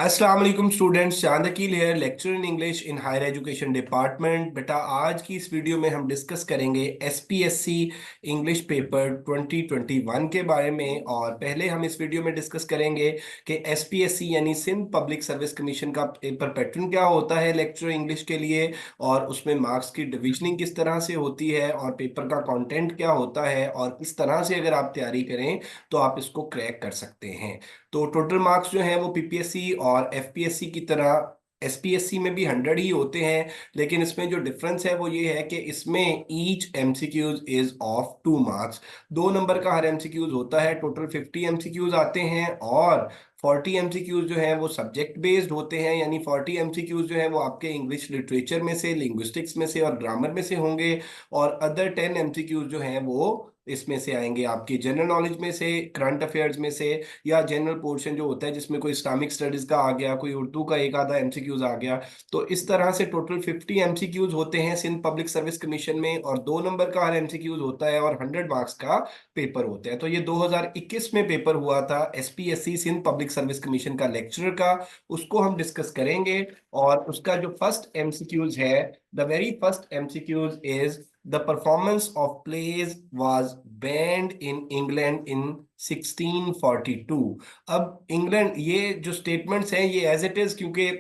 अस्सलाम वालेकुम students, Chand Aqeel here, lecture in English in higher education department. बेटा आज की इस वीडियो में हम डिस्कस करेंगे एसपीएससी इंग्लिश पेपर 2021 के बारे में। और पहले हम इस वीडियो में डिस्कस करेंगे कि एसपीएससी यानी सिंध पब्लिक सर्विस कमीशन का पेपर पैटर्न क्या होता है लेक्चर इंग्लिश के लिए, और उसमें मार्क्स की डिविजनिंग किस तरह से होती है, और पेपर का कंटेंट क्या होता है, और किस तरह से अगर आप तैयारी करें तो आप इसको क्रैक कर सकते हैं। तो टोटल मार्क्स जो है वो पीपीएससी और एफपीएससी की तरह एसपीएससी में भी 100 ही होते हैं, लेकिन इसमें जो डिफरेंस है वो ये है कि इसमें each MCQs is of 2 marks. 2 number का हर एमसीक्यूज होता है। टोटल 50 एमसीक्यूज आते हैं और 40 एमसीक्यूज जो है वो सब्जेक्ट बेस्ड होते हैं, यानी 40 एमसीक्यूज जो है वो आपके इंग्लिश लिटरेचर में से, लिंग्विस्टिक्स में से और ग्रामर में से होंगे। और अदर 10 एमसीक्यूज जो हैं वो इसमें से आएंगे आपकी जनरल नॉलेज में से, करंट अफेयर्स में से, या जनरल पोर्शन जो होता है जिसमें कोई इस्लामिक स्टडीज का आ गया, कोई उर्दू का एक आधा एमसीक्यूज आ गया। तो इस तरह से टोटल 50 एमसीक्यूज होते हैं सिंध पब्लिक सर्विस कमीशन में, और 2 नंबर का हर एमसीक्यूज होता है और 100 मार्क्स का पेपर होता है। तो ये 2021 में पेपर हुआ था SPSC Sindh public service commission का लेक्चरर का, उसको हम डिस्कस करेंगे। और उसका जो फर्स्ट एमसीक्यूज है, the very first MCQs is the performance of plays was banned in England in 1642। अब इंग्लैंड, ये जो स्टेटमेंट्स हैं ये एज इट इज, क्योंकि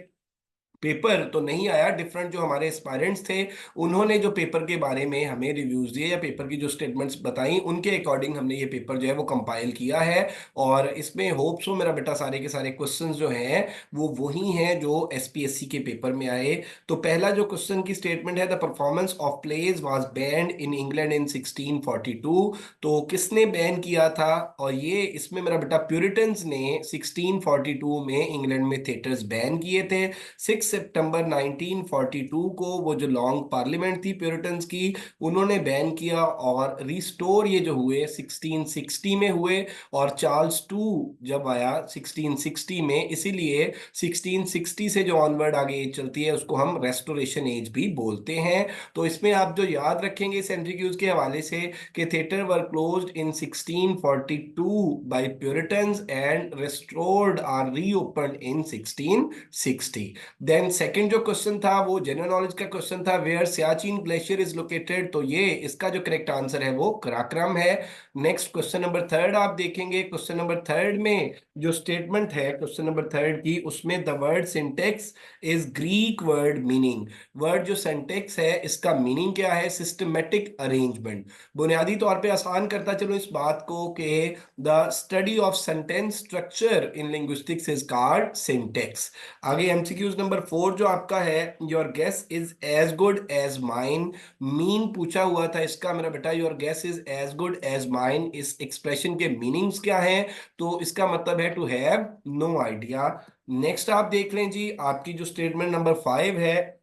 पेपर तो नहीं आया, डिफरेंट जो हमारे एस्पायरेंट्स थे उन्होंने जो पेपर के बारे में हमें रिव्यूज दिए या पेपर की जो स्टेटमेंट्स बताई उनके अकॉर्डिंग हमने ये पेपर जो है वो कंपाइल किया है। और इसमें होप्स हो मेरा बेटा सारे के सारे क्वेश्चंस जो हैं वो वही हैं जो एसपीएससी के पेपर में आए। तो पहला जो क्वेश्चन की स्टेटमेंट है, the performance of plays was banned in England in 1642। तो किसने बैन किया था? और ये इसमें मेरा बेटा प्यूरिटन्स ने 1642 में इंग्लैंड में थिएटर्स बैन किए थे। 6 सितंबर 1942 को वो जो लॉन्ग पार्लियामेंट थी प्यूरिटन्स की, उन्होंने बैन किया। और रिस्टोर ये जो हुए 1660 में हुए, और चार्ल्स टू जब आया 1660 में, इसीलिए 1660 से जो ऑनवर्ड आगे एज चलती है उसको हम रेस्टोरेशन एज भी बोलते हैं। तो इसमें आप जो याद रखेंगे इस एमसीक्यूज के हवाले से कि theatre were closed in 1642 by puritans and restored or reopened in 1660। Then second जो क्वेश्चन था वो जनरल नॉलेज का क्वेश्चन था, where Siachen glacier is located. तो ये इसका जो करेक्ट आंसर है वो कराक्रम है। नेक्स्ट क्वेश्चन नंबर थर्ड आप देखेंगे, क्वेश्चन नंबर थर्ड में जो स्टेटमेंट है क्वेश्चन नंबर थर्ड की, उसमें the word syntax is Greek word meaning. Word जो सिंटेक्स है इसका मीनिंग क्या है? Systematic arrangement. बुनियादी तौर पे आसान करता चलो इस बात को कि the study of sentence structure in linguistics is called syntax. आगे एमसीक्यूज नंबर 4 जो आपका है, your guess is as good as mine. Mean पूछा हुआ था इसका मेरा बेटा, your guess is as good as mine. इस एक्सप्रेशन के मीनिंग्स क्या हैं? तो इसका मतलब है to have no idea. Next आप देख लें जी, आपकी जो स्टेटमेंट नंबर 5 है,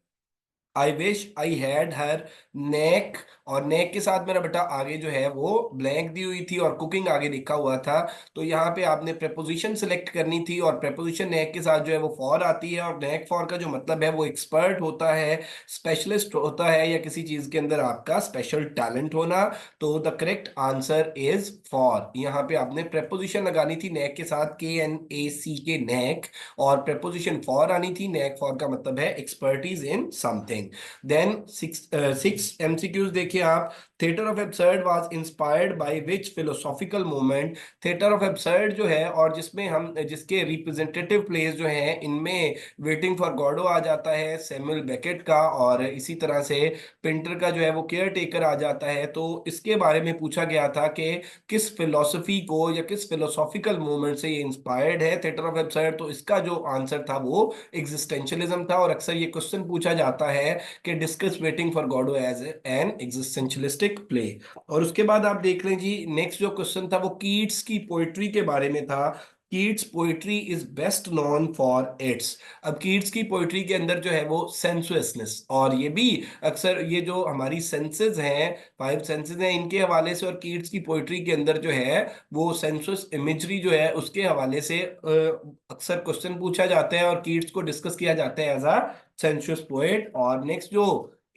I wish I had her नेक। और नेक के साथ मेरा बेटा आगे जो है वो ब्लैंक दी हुई थी और कुकिंग आगे लिखा हुआ था। तो यहाँ पे आपने प्रेपोजिशन सेलेक्ट करनी थी, और प्रेपोजिशन नेक के साथ जो है वो फॉर आती है। और नेक फॉर का जो मतलब है वो एक्सपर्ट होता है, स्पेशलिस्ट होता है, या किसी चीज के अंदर आपका स्पेशल टैलेंट होना। तो the correct answer is for. यहाँ पे आपने प्रेपोजिशन लगानी थी नेक के साथ, KNAC के नेक, और प्रेपोजिशन फॉर आनी थी। नेक फॉर का मतलब है expertise in something. Then six MCQs देखिए आप, theatre of absurd was inspired by which philosophical movement. Theatre of absurd जो है, और जिसमें हम जिसके रिप्रेजेंटेटिव प्लेस जो हैं इनमें वेटिंग फॉर गॉडो आ जाता है सैमुअल बेकेट का, और इसी तरह से पिंटर का जो है वो केयर टेकर आ जाता है। तो इसके बारे में पूछा गया था कि किस फिलोसफी को या किस फिलोसॉफिकल मूवमेंट से ये इंस्पायर्ड है थिएटर ऑफ एब्सर्ड। तो इसका जो आंसर था वो एग्जिस्टेंशियलिज्म था। और अक्सर ये क्वेश्चन पूछा जाता है कि discuss waiting for Godot as an existentialistic play. और उसके बाद आप देख लें जी, नेक्स्ट जो क्वेश्चन था वो कीट्स की पोइट्री के बारे में था। Keats poetry is best known for its. अब कीट्स की पोइट्री के अंदर जो है वो सेंसुअसनेस, और ये भी अक्सर ये जो हमारी सेंसेस हैं, 5 सेंसेस हैं, इनके हवाले से, और कीट्स की पोइट्री के अंदर जो है वो सेंसुअस इमेजरी जो है उसके हवाले से अक्सर क्वेश्चन पूछा जाता है, और कीट्स को डिस्कस किया जाता है एज अ सेंसुअस पोएट। और नेक्स्ट जो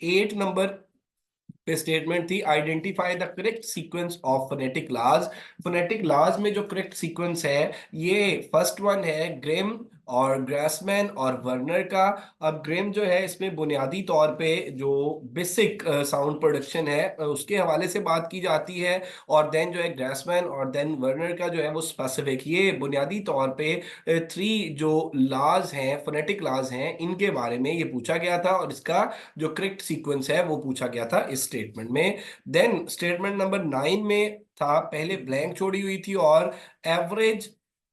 8 नंबर पे स्टेटमेंट थी, identify the correct sequence of phonetic laws. Phonetic laws में जो करेक्ट सीक्वेंस है, ये फर्स्ट वन है ग्रेम और ग्रासमैन और वर्नर का। अब ग्रिम जो है इसमें बुनियादी तौर पे जो बेसिक साउंड प्रोडक्शन है उसके हवाले से बात की जाती है, और देन जो है ग्रासमैन और देन वर्नर का जो है वो स्पेसिफिक, ये बुनियादी तौर पे थ्री जो लॉज हैं, फोनेटिक लॉज हैं, इनके बारे में ये पूछा गया था और इसका जो करेक्ट सीक्वेंस है वो पूछा गया था इस स्टेटमेंट में। देन स्टेटमेंट नंबर 9 में था, पहले ब्लैंक छोड़ी हुई थी, और average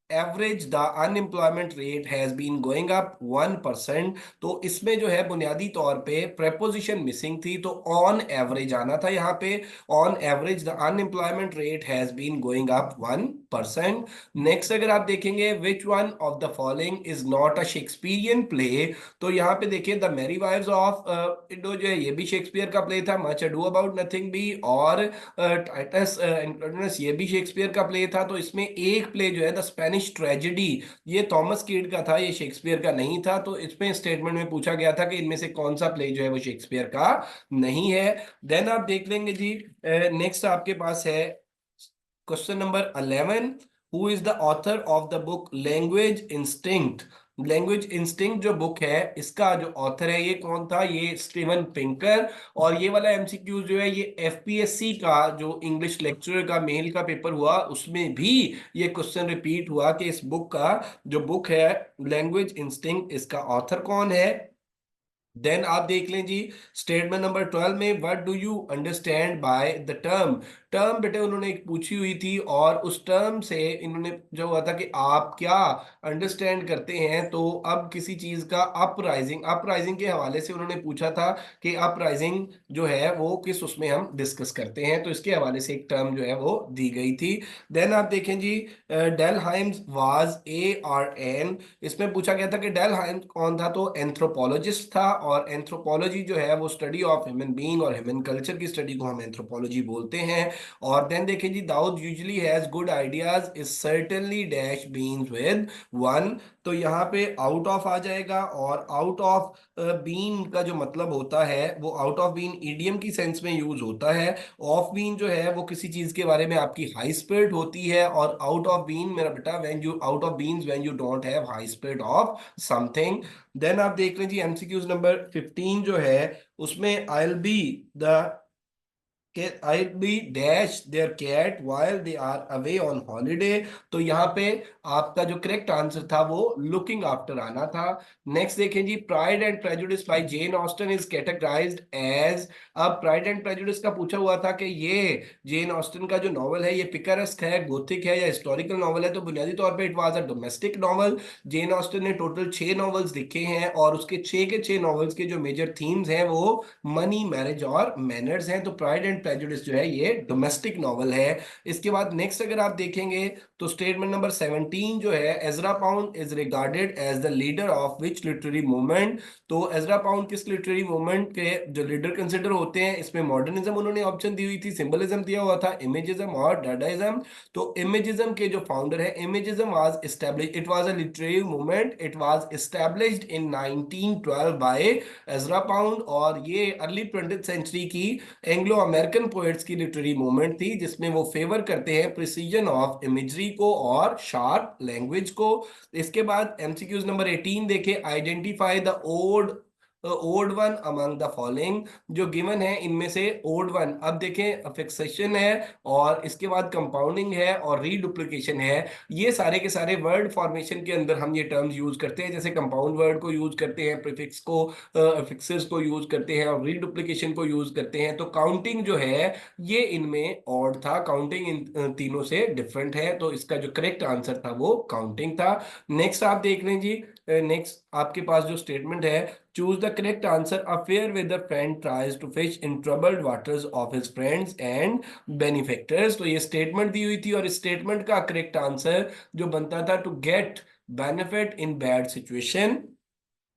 average the unemployment rate has been going up 1%। तो इसमें जो है बुनियादी तौर पे प्रेपोजिशन मिसिंग थी, तो ऑन एवरेज आना था यहाँ पे। On average the unemployment rate has been going up 1%। Next अगर आप देखेंगे, which one of the following is not a Shakespearean play, तो यहाँ पे देखिए the merry wives of Ido जो है ये भी शेक्सपियर का प्ले था, मच अडू अबाउट नथिंग भी, और टाइटस एंटोनियस ये भी शेक्सपियर का प्ले था। तो इसमें एक प्ले जो है द स्पेनिश ट्रेजेडी, ये थॉमस कीड का था, ये शेक्सपियर का नहीं था। तो इसमें स्टेटमेंट में पूछा गया था कि इनमें से कौन सा प्ले जो है वो शेक्सपियर का नहीं है। देन आप देख लेंगे जी, नेक्स्ट आपके पास है question number 11, who is the author of the book language instinct. Language instinct जो बुक है इसका जो ऑथर है ये कौन था, ये स्टीवन पिंकर। और ये वाला एमसीक्यू जो है ये एफपीएससी का जो इंग्लिश लेक्चरर का मेल का पेपर हुआ उसमें भी ये क्वेश्चन रिपीट हुआ कि इस बुक का जो बुक है लैंग्वेज इंस्टिंक्ट, इसका ऑथर कौन है। देन आप देख लें जी, स्टेटमेंट नंबर 12 में, what do you understand by the term. Term बेटे उन्होंने एक पूछी हुई थी, और उस टर्म से इन्होंने जो हुआ था कि आप क्या अंडरस्टैंड करते हैं। तो अब किसी चीज का अपराइजिंग, अपराइजिंग के हवाले से उन्होंने पूछा था कि अपराइजिंग जो है वो किस उसमें हम डिस्कस करते हैं, तो इसके हवाले से एक टर्म जो है वो दी गई थी। देन आप देखें जी, डेलहाइम्स वाज ए आर एन, इसमें पूछा गया था कि डेलहाइम कौन था, तो एंथ्रोपोलॉजिस्ट था, और एंथ्रोपोलॉजी जो है वो स्टडी ऑफ ह्यूमन बीइंग और ह्यूमन कल्चर की स्टडी को हम एंथ्रोपोलॉजी बोलते हैं। और देन देखें जी, Dawood usually has good ideas is certainly dash beans with one. तो यहाँ पे आउट ऑफ आ जाएगा, और आउट ऑफ बीन का जो मतलब होता है वो आउट ऑफ बीन ईडियम की सेंस में यूज होता है। ऑफ बीन जो है वो किसी चीज के बारे में आपकी हाई स्पिरिट होती है, और आउट ऑफ बीन मेरा बेटा when you out of beans when you don't have high spirit of something. Then आप देख लीजिए एमसीक्यूज नंबर 15 जो है उसमें I will be the I'll be dash their cat while they are away on holiday। तो यहाँ पे आपका जो करेक्ट आंसर था वो लुकिंग आफ्टर आना था। नेक्स्ट देखें जी, Pride and Prejudice by Jane Austen is categorized as. अब प्राइड एंड प्रेजुडिस का पूछा हुआ था कि ये जेन ऑस्टन का जो नॉवल है ये पिकरेस्क है, गोथिक है, या हिस्टोरिकल नॉवल है। तो बुनियादी तौर पे it was a domestic novel. Jane Austen ने टोटल 6 नॉवेल्स लिखे हैं, और उसके 6 के 6 नॉवेल्स के जो मेजर थीम्स हैं वो मनी, मैरिज और मैनर्स हैं। तो प्राइड एंड प्रेजुडिस जो है ये डोमेस्टिक नॉवल है। इसके बाद नेक्स्ट अगर आप देखेंगे तो स्टेटमेंट नंबर 17 जो है, Ezra Pound is regarded as the leader of which literary movement. तो एजरा पाउंड किस लिटरेरी मूवमेंट के जो लीडर कंसिडर होते हैं। इसमें मॉडर्निज्म उन्होंने ऑप्शन दी हुई थी, सिंबलिज्म दिया हुआ था, इमेजिज्म और डाडाइज्म। तो इमेजिज्म के जो फाउंडर है, imagism was establish, it was a literary movement, it was established in 1912 by Ezra Pound. और ये अर्ली 20th सेंचुरी की एंग्लो अमेरिकन पोएट्स की लिटरेरी मूवमेंट थी, जिसमें वो फेवर करते हैं प्रिसीजन ऑफ इमेजरी को और शार्प लैंग्वेज को। इसके बाद एमसीक्यूज नंबर 18 देखे, identify the odd one among the following. जो गिवन है इनमें से ओड वन, अब देखें फिक्सेशन है, और इसके बाद कंपाउंडिंग है, और रीडुप्लीकेशन है। ये सारे के सारे वर्ड फॉर्मेशन के अंदर हम ये टर्म्स यूज करते हैं, जैसे कंपाउंड वर्ड को यूज करते हैं, प्रीफिक्स को फिक्सेस को यूज करते हैं, और रीडुप्लीकेशन को यूज करते हैं। तो काउंटिंग जो है ये इनमें ऑड था, काउंटिंग इन तीनों से डिफरेंट है। तो इसका जो करेक्ट आंसर था वो काउंटिंग था। नेक्स्ट आप देख लें जी, नेक्स्ट आपके पास जो स्टेटमेंट है, choose the correct answer, a fair weather friend tries to fish in troubled waters of his friends and benefactors. तो ये स्टेटमेंट दी हुई थी, और इस स्टेटमेंट का करेक्ट आंसर जो बनता था, to get benefit in bad situation,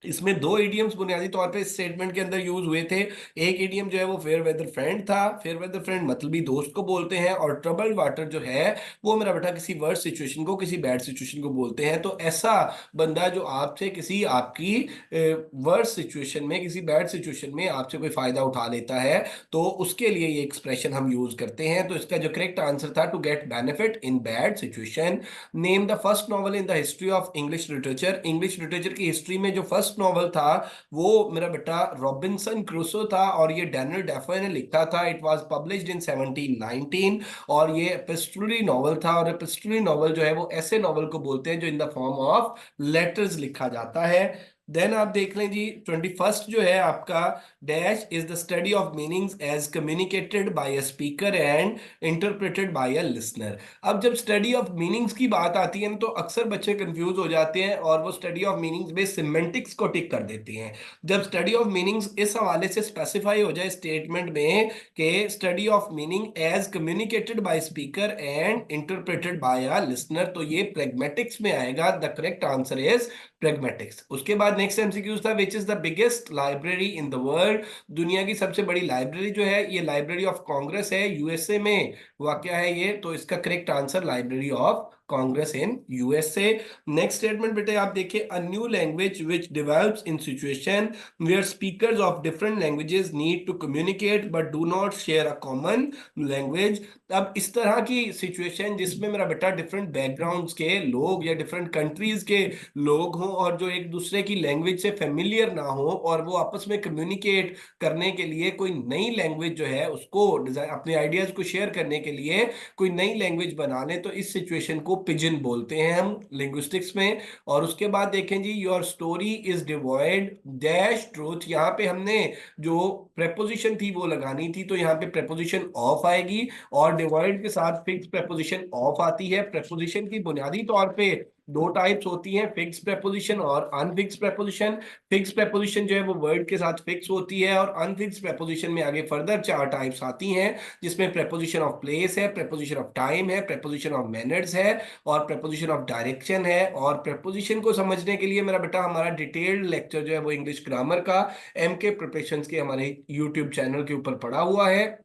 इसमें दो इडियम्स बुनियादी तौर पे इस स्टेटमेंट के अंदर यूज हुए थे। एक इडियम जो है वो फेयर वेदर फ्रेंड था। फेयर वेदर फ्रेंड मतलबी दोस्त को बोलते हैं, और ट्रबल्ड वाटर जो है वो मेरा बेटा किसी वर्स्ट सिचुएशन को, किसी बैड सिचुएशन को बोलते हैं। तो ऐसा बंदा जो आपसे किसी आपकी वर्स्ट सिचुएशन में, किसी बैड सिचुएशन में आपसे कोई फायदा उठा लेता है, तो उसके लिए ये एक्सप्रेशन हम यूज करते हैं। तो इसका जो करेक्ट आंसर था, to get benefit in bad situation. Name the first novel in the history of English literature. English literature की हिस्ट्री में जो फर्स्ट नॉवल था वो मेरा बेटा रॉबिन्सन क्रूसो था, और ये डैनियल डेफो ने लिखा था। इट वाज पब्लिश्ड इन 1719, और ये एपिस्टोलरी नॉवल था। और एपिस्टोलरी नॉवल जो है वो ऐसे नॉवल को बोलते हैं जो in the form of letters लिखा जाता है। देन आप देख लें जी, 21st जो है आपका, dash is the study of meanings as communicated by a speaker and interpreted by a listener. अब जब स्टडी ऑफ मीनिंग्स की बात आती है ना, तो अक्सर बच्चे कंफ्यूज हो जाते हैं और वो स्टडी ऑफ मीनिंग्स में सिमेंटिक्स को टिक कर देते हैं। जब स्टडी ऑफ मीनिंग्स इस हवाले से स्पेसिफाई हो जाए स्टेटमेंट में कि study of meaning as communicated by speaker and interpreted by a listener, तो ये प्रेगमेटिक्स में आएगा। The correct answer is pragmatics. उसके बाद नेक्स्ट एमसीक्यू था, which is the biggest library in the world. दुनिया की सबसे बड़ी लाइब्रेरी जो है, ये लाइब्रेरी ऑफ कांग्रेस है, यूएसए में वाकया है ये। तो इसका correct answer library of Congress in USA. Next statement बेटे आप देखिए, a new language which develops in situation where speakers of different languages need to communicate but do not share a common language. अब इस तरह की situation जिसमें मेरा बेटा डिफरेंट बैकग्राउंड्स के लोग या डिफरेंट कंट्रीज के लोग हों, और जो एक दूसरे की लैंग्वेज से फेमिलियर ना हो, और वो आपस में कम्युनिकेट करने के लिए कोई नई लैंग्वेज जो है उसको डिजाइन, अपने आइडियाज को शेयर करने के लिए कोई नई लैंग्वेज बना ले, तो इस सिचुएशन को पिजन बोलते हैं हम लिंग्विस्टिक्स में। और उसके बाद देखें जी, your story is devoid dash truth. यहाँ पे हमने जो प्रेपोजिशन थी वो लगानी थी, तो यहाँ पे प्रेपोजिशन ऑफ आएगी, और डिवॉइड के साथ फिक्स प्रेपोजिशन ऑफ आती है। प्रेपोजिशन की बुनियादी तौर पे दो टाइप्स होती हैं, फिक्स प्रेपोजिशन और अनफिक्स प्रेपोजिशन। फिक्स प्रेपोजिशन जो है वो वर्ड के साथ फिक्स होती है, और अनफिक्स प्रेपोजिशन में आगे फर्दर चार टाइप्स आती हैं, जिसमें प्रेपोजिशन ऑफ प्लेस है, प्रेपोजिशन ऑफ टाइम है, प्रेपोजिशन ऑफ मैनर्स है, और प्रेपोजिशन ऑफ डायरेक्शन है। और प्रेपोजिशन को समझने के लिए मेरा बेटा हमारा डिटेल्ड लेक्चर जो है वो इंग्लिश ग्रामर का एम के प्रिपरेशंस के हमारे यूट्यूब चैनल के ऊपर पड़ा हुआ है।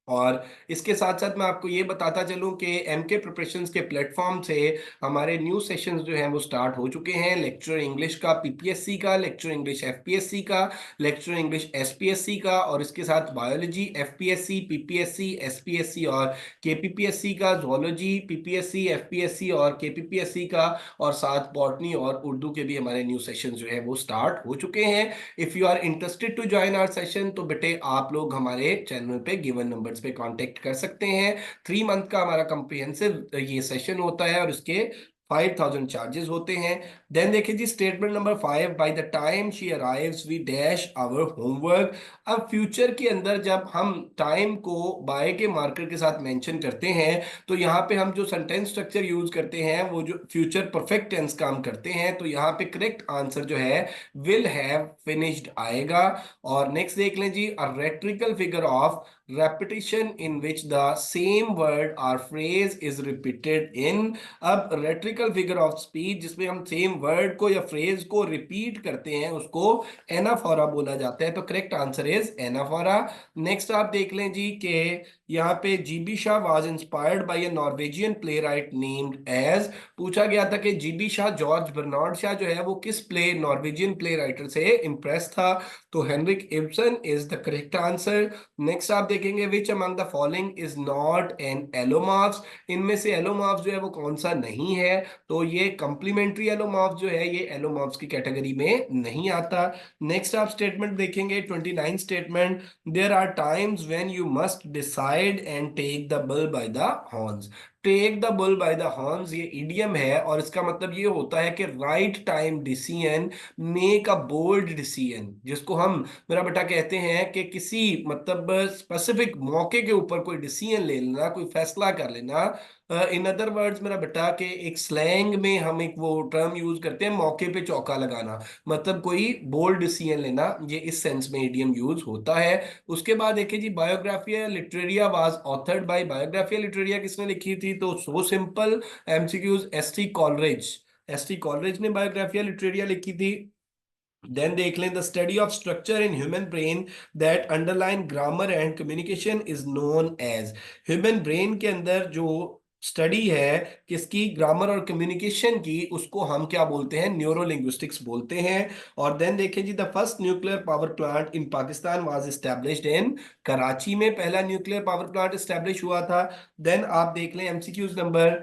और इसके साथ साथ मैं आपको ये बताता चलूं कि एम के प्रिपरेशंस के प्लेटफॉर्म से हमारे न्यू सेशंस जो हैं वो स्टार्ट हो चुके हैं। लेक्चर इंग्लिश का पीपीएससी का, लेक्चर इंग्लिश एफपीएससी का, लेक्चर इंग्लिश एसपीएससी का, और इसके साथ बायोलॉजी एफपीएससी, पीपीएससी, एसपीएससी और केपीपीएससी का, जोलॉजी पीपीएससी, एफपीएससी और केपीपीएससी का, और साथ बॉटनी और उर्दू के भी हमारे न्यू सेशन जो है वो स्टार्ट हो चुके हैं। If you are interested to join our session, तो बेटे आप लोग हमारे चैनल पे गिवन नंबर्स पे कांटेक्ट कर सकते हैं। 3 मंथ का हमारा कम्प्रिहेंसिव ये सेशन होता है, और इसके 5000 चार्जेस होते हैं। देन देखिए जी, statement number 5, by the time she arrives we dash our homework. अब फ्यूचर के अंदर जब हम टाइम को बाय के मार्कर के साथ मेंशन करते हैं, तो यहाँ पे हम जो सेंटेंस स्ट्रक्चर यूज करते हैं वो जो फ्यूचर परफेक्ट टेंस का हम करते हैं। तो यहाँ पे करेक्ट आंसर जो है विल हैव फिनिश्ड आएगा। और नेक्स्ट देख लें जी, a rhetorical figure of repetition in which the same word or phrase is repeated in। अब रेट्रिकल फिगर ऑफ स्पीच जिसमें हम सेम वर्ड को या फ्रेज को रिपीट करते हैं, उसको एनाफोरा बोला जाता है। तो correct answer is anaphora. Next आप देख लें जी कि यहाँ पे GB Shaw was inspired by a Norwegian playwright named as. पूछा गया था कि GB Shaw, George Bernard Shaw जो है वो किस प्ले नॉर्वेजियन प्ले राइटर से इंप्रेस था। तो Henrik Ibsen is the correct answer. Next आप देखेंगे, which among the following is not an allomorphs. इनमें से एलोमार्फ्स जो है वो कौन सा नहीं है। तो ये कॉम्प्लीमेंट्री एलोमार्फ्स जो है ये एलोमार्फ्स की कैटेगरी में नहीं आता। नेक्स्ट आप स्टेटमेंट देखेंगे, 29 statement, there are times when you must decide and take the bull by the horns. Take the bull by the horns ये इडियम है, और इसका मतलब ये होता है कि right time decision, make a bold decision, जिसको हम मेरा बेटा कहते हैं कि किसी मतलब स्पेसिफिक मौके के ऊपर कोई डिसीजन ले लेना, कोई फैसला कर लेना। इन अदर वर्ड्स मेरा बेटा के एक स्लैंग में हम एक वो टर्म यूज करते हैं, मौके पे चौका लगाना, मतलब कोई बोल्ड डिसीजन लेना, ये इस सेंस में इडियम यूज होता है। उसके बाद देखिए जी, Biographia Literaria was authored by. Biographia Literaria किसने लिखी थी। तो so simple MCQs, S T Coleridge. S T Coleridge ने बायोग्राफिया लिटरेरिया लिखी थी। देन देख लें, the study of structure in human brain that underline grammar and communication is known as. Human brain के अंदर जो स्टडी है किसकी, ग्रामर और कम्युनिकेशन की, उसको हम क्या बोलते हैं, न्यूरो लिंग्विस्टिक्स बोलते हैं। और देन देखें जी, the first nuclear power plant in Pakistan was established in Karachi में, पहला न्यूक्लियर पावर प्लांट एस्टेब्लिश हुआ था। देन आप देख लें एमसीक्यूज नंबर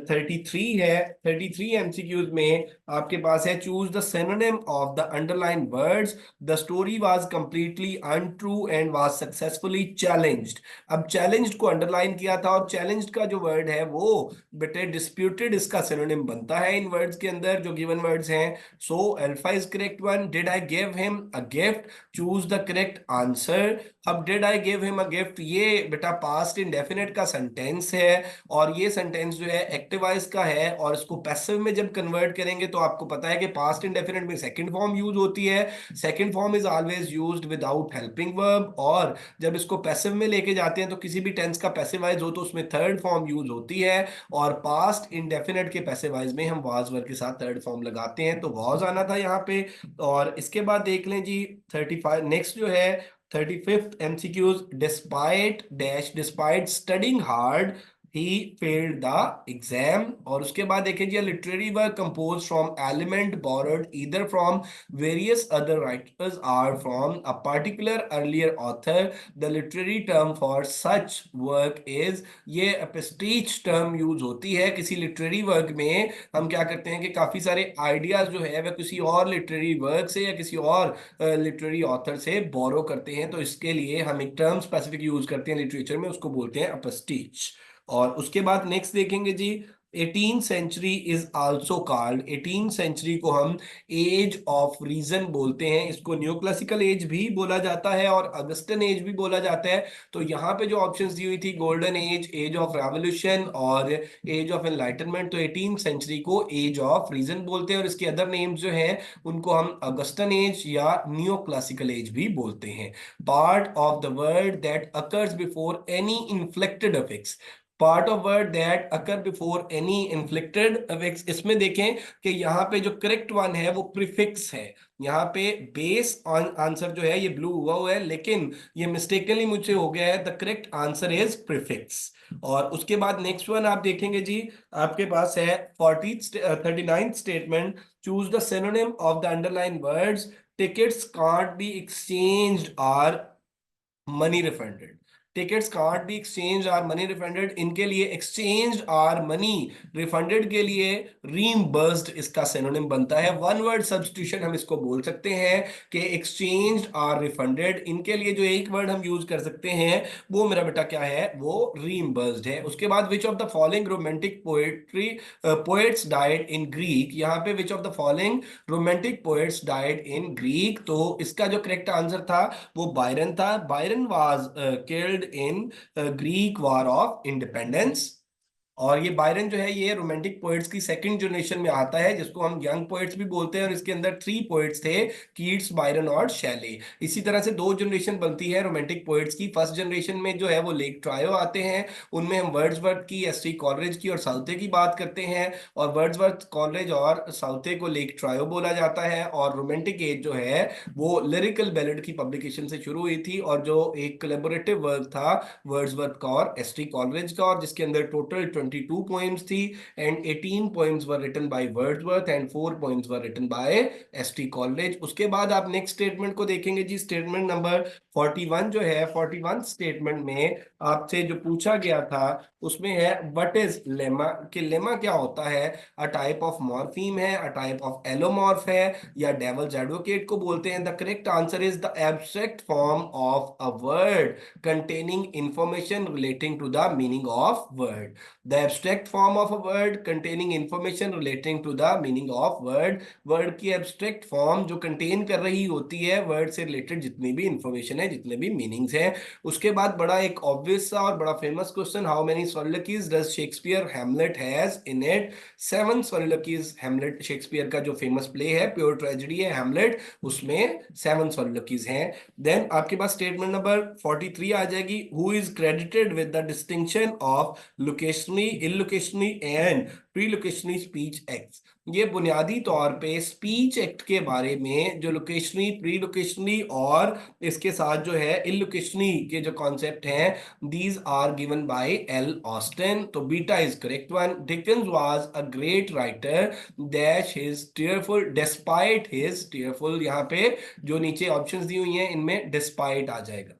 33 है। 33 एमसीक्यूज में आपके पास है, choose the synonym of the underlined words, the story was completely untrue and was successfully challenged. अब चैलेंज्ड को अंडरलाइन किया था, और चैलेंज्ड का जो वर्ड है वो बेटे डिस्प्यूटेड इसका सिनोनिम बनता है इन वर्ड्स के अंदर जो गिवन वर्ड्स हैं। So alpha is correct one. Did I give him a gift, choose the correct answer. अब did I give him a gift, ये बेटा पास्ट इंडेफिनिट का सेंटेंस है, और ये सेंटेंस जो है एक्टिव वॉइस का है, और इसको पैसिव में जब कन्वर्ट करेंगे तो आपको पता है कि पास्ट इंडेफिनिट में सेकंड फॉर्म यूज होती है। Second form is always used without helping verb, और जब इसको पैसिव में लेके जाते हैं तो किसी भी टेंस का पैसिवाइज हो तो उसमें थर्ड फॉर्म यूज होती है, और पास्ट इंडेफिनिट के पैसिवाइज में हम वाज वर्ब के साथ थर्ड फॉर्म लगाते हैं, तो वाज आना था यहाँ पे। और इसके बाद देख लें जी 35, नेक्स्ट जो है 35th MCQs, despite dash, despite studying hard he failed the exam. और उसके बाद देखिए जी, literary work compose from element borrowed either from various other writers or from a particular earlier author, the literary term for such work is, ये pastiche term use होती है किसी literary work में। हम क्या करते हैं कि काफी सारे आइडियाज जो है वह किसी और लिटरेरी वर्क से या किसी और लिटरेरी ऑथर से बोरो करते हैं, तो इसके लिए हम एक टर्म स्पेसिफिक यूज करते हैं लिटरेचर में, उसको बोलते हैं एपिस्टीच। और उसके बाद नेक्स्ट देखेंगे जी, 18th century is also called, 18th century को हम एज ऑफ रीजन बोलते हैं, इसको न्यू क्लासिकल एज भी बोला जाता है और अगस्टन एज भी बोला जाता है। तो यहाँ पे जो ऑप्शंस दी हुई थी, golden age, age of revolution और एज ऑफ एनलाइटनमेंट, तो 18th सेंचुरी को एज ऑफ रीजन बोलते हैं, और इसके अदर नेम्स जो हैं उनको हम अगस्टन एज या न्यू क्लासिकल एज भी बोलते हैं। Part of the word that occurs before any inflicted affix, part of word that occur before any inflicted affix, इसमें देखें कि यहाँ पे जो करेक्ट वन है वो प्रीफिक्स है। यहाँ पे बेस ऑन आंसर जो है ये ब्लू हुआ है, लेकिन ये मिस्टेकनली मुझसे हो गया है, the correct answer is prefix. और उसके बाद नेक्स्ट वन आप देखेंगे जी, आपके पास है 39th statement, choose the synonym of the underlined words, tickets can't be exchanged or money refunded, tickets can't be exchange or money refunded, इनके लिए एक्सचेंज आर मनी रिफंडेड के लिए रीइंबर्स्ड इसका सिनोनिम बनता है। वन वर्ड सब्स्टिट्यूशन हम इसको बोल सकते हैं कि एक्सचेंज आर रिफंडेड, इनके लिए जो एक वर्ड हम यूज कर सकते हैं वो मेरा बेटा क्या है, वो रीइंबर्स्ड है। उसके बाद विच of the following romantic poetry poets died in Greek, यहाँ पे विच of the following romantic poets died in Greek, तो इसका जो करेक्ट आंसर था वो बायरन था। Byron was killed in Greek war of independence. और ये बायरन जो है ये रोमांटिक पोएट्स की सेकंड जनरेशन में आता है, जिसको हम यंग पोएट्स भी बोलते हैं, और इसके अंदर 3 पोएट्स थे, कीट्स, बायरन और शैले। इसी तरह से 2 जनरेशन बनती है रोमांटिक पोएट्स की। फर्स्ट जनरेशन में जो है वो लेक ट्रायो आते हैं, उनमें हम वर्ड्सवर्थ की, एस टी कॉलरेज की और साउथे की बात करते हैं, और वर्ड्सवर्थ, कॉलरेज और साउथे को लेक ट्रायो बोला जाता है। और रोमांटिक एज जो है वो लिरिकल बैलेड की पब्लिकेशन से शुरू हुई थी, और जो एक कोलैबोरेटिव वर्क था वर्ड्सवर्थ का और एस टी कॉलरेज का, और जिसके अंदर टोटल 22 poems थी, and 18 poems were written by Wordsworth and 4 poems were written by S.T. Coleridge। उसके बाद आप नेक्स्ट स्टेटमेंट को देखेंगे जी, स्टेटमेंट नंबर 41 जो है, 41 स्टेटमेंट में आपसे जो पूछा गया था उसमें है व्हाट इज लेमा, कि लेमा क्या होता है, अ टाइप ऑफ मॉर्फीम है, अ टाइप ऑफ एलोमॉर्फ है, या डेवल्स एडवोकेट को बोलते हैं। The correct answer is the abstract form of a word containing information relating to the meaning of word, the abstract form of a word containing information relating to the meaning of word, word की abstract form जो contain कर रही होती है word से related जितनी भी information है, जितने भी meanings है। उसके बाद बड़ा एक obvious सा और बड़ा famous question, how many soliloquies does Shakespeare Hamlet has in it, 7 soliloquies Hamlet, Shakespeare का जो famous play है, pure tragedy है Hamlet, उसमें 7 soliloquies हैं। देन आपके पास स्टेटमेंट नंबर 43 आ जाएगी, who is credited with the distinction of locutionary locutionary, illocutionary and pre speech act. ये बुनियादी तौर पे स्पीच एक्ट के बारे में जो लोकेशनरी, प्री लोकेशनरी और इसके साथ जो है इलोकेशनरी के जो कॉन्सेप्ट हैं, these are given by L Austin. तो beta is correct one. Dickens was a great writer dash his tearful despite his tearful, यहाँ पे जो नीचे ऑप्शंस दी हुई हैं इनमें डिस्पाइट आ जाएगा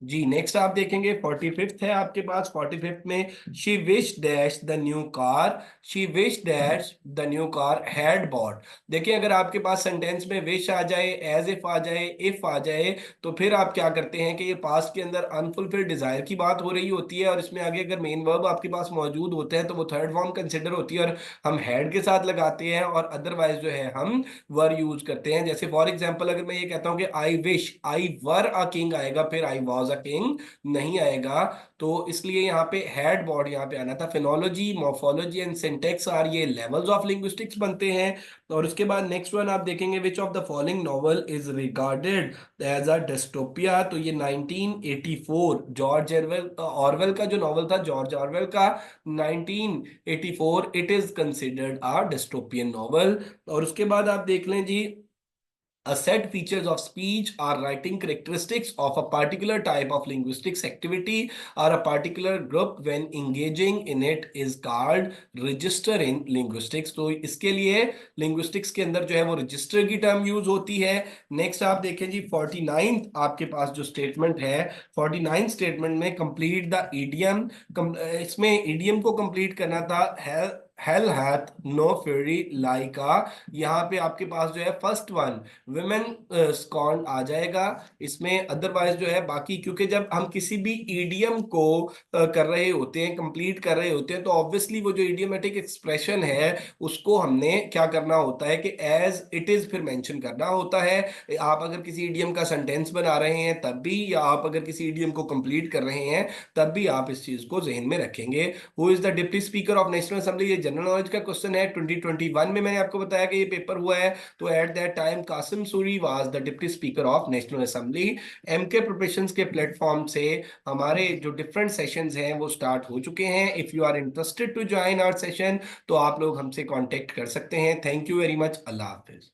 जी। नेक्स्ट आप देखेंगे 45th है आपके पास। 45th में she wish dash the new car, she wish dash the new car had bought. देखिए अगर आपके पास सेंटेंस में विश आ जाए, एज इफ आ जाए, इफ आ जाए, तो फिर आप क्या करते हैं कि ये पास्ट के अंदर अनफुलफिल्ड डिजायर की बात हो रही होती है और इसमें आगे अगर मेन वर्ब आपके पास मौजूद होता है तो वो थर्ड फॉर्म कंसिडर होती है और हम हैड के साथ लगाते हैं, और अदरवाइज जो है हम वर यूज करते हैं। जैसे फॉर एग्जाम्पल अगर मैं ये कहता हूं कि I wish I were a king आएगा, फिर आई वॉज अ किंग नहीं आएगा। तो इसलिए यहाँ पे हैड बॉड यहाँ पे आना था। Phonology, morphology and syntax are ये लेवल्स ऑफ लिंग्विस्टिक्स बनते हैं। और उसके बाद नेक्स्ट वन आप देखेंगे, which of the following novel is regarded as a dystopia. तो ये 1984 जॉर्ज ऑरवेल, ऑरवेल का जो नॉवल था, जॉर्ज ऑरवेल का 1984, it is considered a dystopian novel. और उसके बाद आप देख लें जी, a set features of speech are writing characteristics of a particular type of linguistics activity or a particular group when engaging in it is called register in linguistics। तो इसके लिए linguistics के अंदर जो है वो register की टर्म यूज होती है। नेक्स्ट आप देखें जी 49th आपके पास जो स्टेटमेंट है, 49th स्टेटमेंट में कंप्लीट द ईडियम, इसमें ईडियम को कंप्लीट करना था। हेल हैथ नो फ्यूरी लाइका, यहाँ पे आपके पास जो है फर्स्ट वन विमेन स्कॉन आ जाएगा इसमें। अदरवाइज जो है बाकी, क्योंकि जब हम किसी भी ईडियम को कर रहे होते हैं, कंप्लीट कर रहे होते हैं, तो ऑब्वियसली वो जो इडियोमेटिक एक्सप्रेशन है उसको हमने क्या करना होता है कि एज इट इज फिर मेंशन करना होता है। आप अगर किसी इडियम का सेंटेंस बना रहे हैं तब भी, या आप अगर किसी इडियम को कंप्लीट कर रहे हैं तब भी आप इस चीज को जहन में रखेंगे। Who is the deputy speaker of national assembly, ये जनरल नॉलेज का क्वेश्चन है। 2021 में मैंने आपको बताया कि ये पेपर हुआ है। तो at that time Qasim Suri was the deputy speaker of national assembly. MK professions के प्लेटफॉर्म से हमारे जो डिफरेंट सेशंस हैं वो स्टार्ट हो चुके हैं। If you are interested to join our session तो आप लोग हमसे कांटेक्ट कर सकते हैं। Thank you very much. अल्लाह हाफिज।